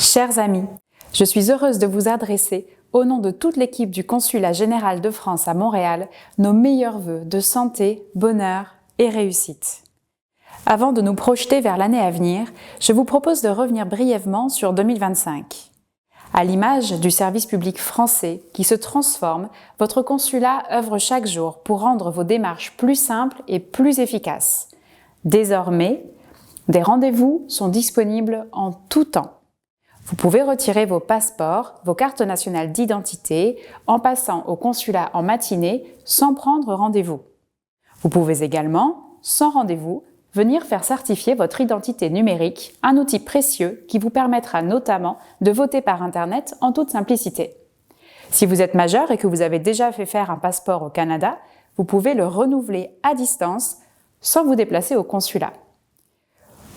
Chers amis, je suis heureuse de vous adresser, au nom de toute l'équipe du Consulat général de France à Montréal, nos meilleurs vœux de santé, bonheur et réussite. Avant de nous projeter vers l'année à venir, je vous propose de revenir brièvement sur 2025. À l'image du service public français qui se transforme, votre consulat œuvre chaque jour pour rendre vos démarches plus simples et plus efficaces. Désormais, des rendez-vous sont disponibles en tout temps. Vous pouvez retirer vos passeports, vos cartes nationales d'identité en passant au consulat en matinée sans prendre rendez-vous. Vous pouvez également, sans rendez-vous, venir faire certifier votre identité numérique, un outil précieux qui vous permettra notamment de voter par Internet en toute simplicité. Si vous êtes majeur et que vous avez déjà fait faire un passeport au Canada, vous pouvez le renouveler à distance sans vous déplacer au consulat.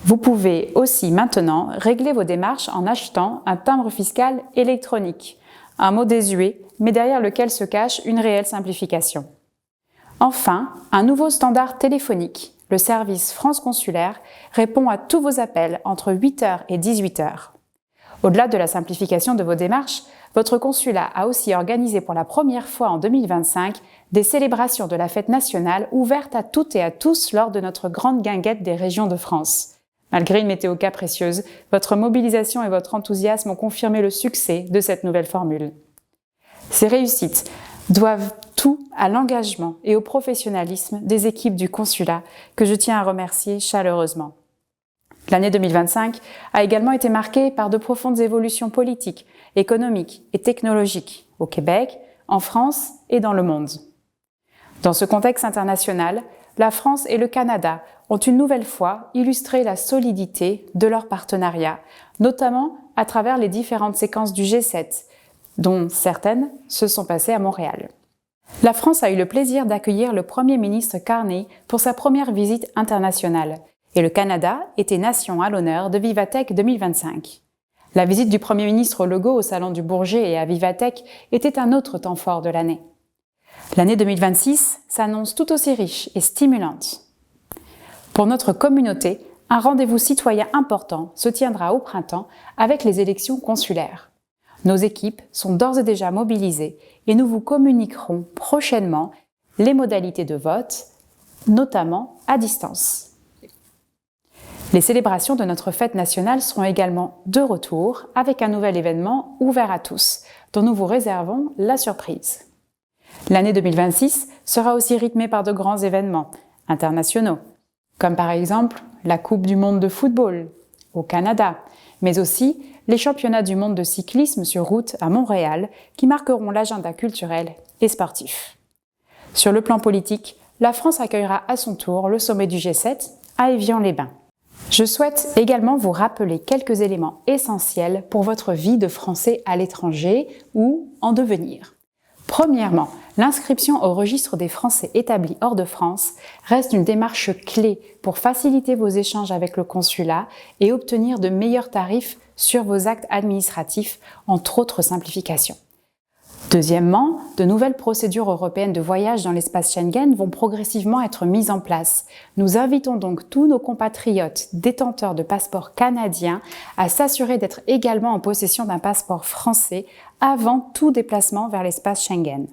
Vous pouvez aussi maintenant régler vos démarches en achetant un timbre fiscal électronique, un mot désuet, mais derrière lequel se cache une réelle simplification. Enfin, un nouveau standard téléphonique, le service France Consulaire, répond à tous vos appels entre 8h et 18h. Au-delà de la simplification de vos démarches, votre consulat a aussi organisé pour la première fois en 2025 des célébrations de la fête nationale ouvertes à toutes et à tous lors de notre grande guinguette des régions de France. Malgré une météo capricieuse, votre mobilisation et votre enthousiasme ont confirmé le succès de cette nouvelle formule. Ces réussites doivent tout à l'engagement et au professionnalisme des équipes du consulat que je tiens à remercier chaleureusement. L'année 2025 a également été marquée par de profondes évolutions politiques, économiques et technologiques au Québec, en France et dans le monde. Dans ce contexte international, la France et le Canada ont une nouvelle fois illustré la solidité de leur partenariat, notamment à travers les différentes séquences du G7, dont certaines se sont passées à Montréal. La France a eu le plaisir d'accueillir le Premier ministre Carney pour sa première visite internationale, et le Canada était nation à l'honneur de Vivatech 2025. La visite du Premier ministre au Legault au Salon du Bourget et à Vivatech était un autre temps fort de l'année. L'année 2026 s'annonce tout aussi riche et stimulante. Pour notre communauté, un rendez-vous citoyen important se tiendra au printemps avec les élections consulaires. Nos équipes sont d'ores et déjà mobilisées et nous vous communiquerons prochainement les modalités de vote, notamment à distance. Les célébrations de notre fête nationale seront également de retour avec un nouvel événement ouvert à tous, dont nous vous réservons la surprise. L'année 2026 sera aussi rythmée par de grands événements internationaux, comme par exemple la Coupe du monde de football au Canada, mais aussi les championnats du monde de cyclisme sur route à Montréal qui marqueront l'agenda culturel et sportif. Sur le plan politique, la France accueillera à son tour le sommet du G7 à Évian-les-Bains. Je souhaite également vous rappeler quelques éléments essentiels pour votre vie de Français à l'étranger ou en devenir. Premièrement, l'inscription au registre des Français établis hors de France reste une démarche clé pour faciliter vos échanges avec le consulat et obtenir de meilleurs tarifs sur vos actes administratifs, entre autres simplifications. Deuxièmement, de nouvelles procédures européennes de voyage dans l'espace Schengen vont progressivement être mises en place. Nous invitons donc tous nos compatriotes détenteurs de passeports canadiens à s'assurer d'être également en possession d'un passeport français avant tout déplacement vers l'espace Schengen.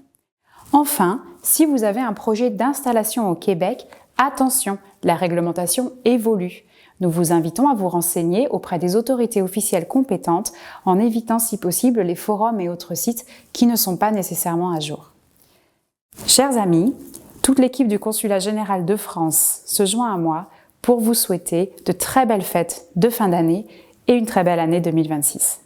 Enfin, si vous avez un projet d'installation au Québec, attention, la réglementation évolue. Nous vous invitons à vous renseigner auprès des autorités officielles compétentes en évitant si possible les forums et autres sites qui ne sont pas nécessairement à jour. Chers amis, toute l'équipe du Consulat général de France se joint à moi pour vous souhaiter de très belles fêtes de fin d'année et une très belle année 2026.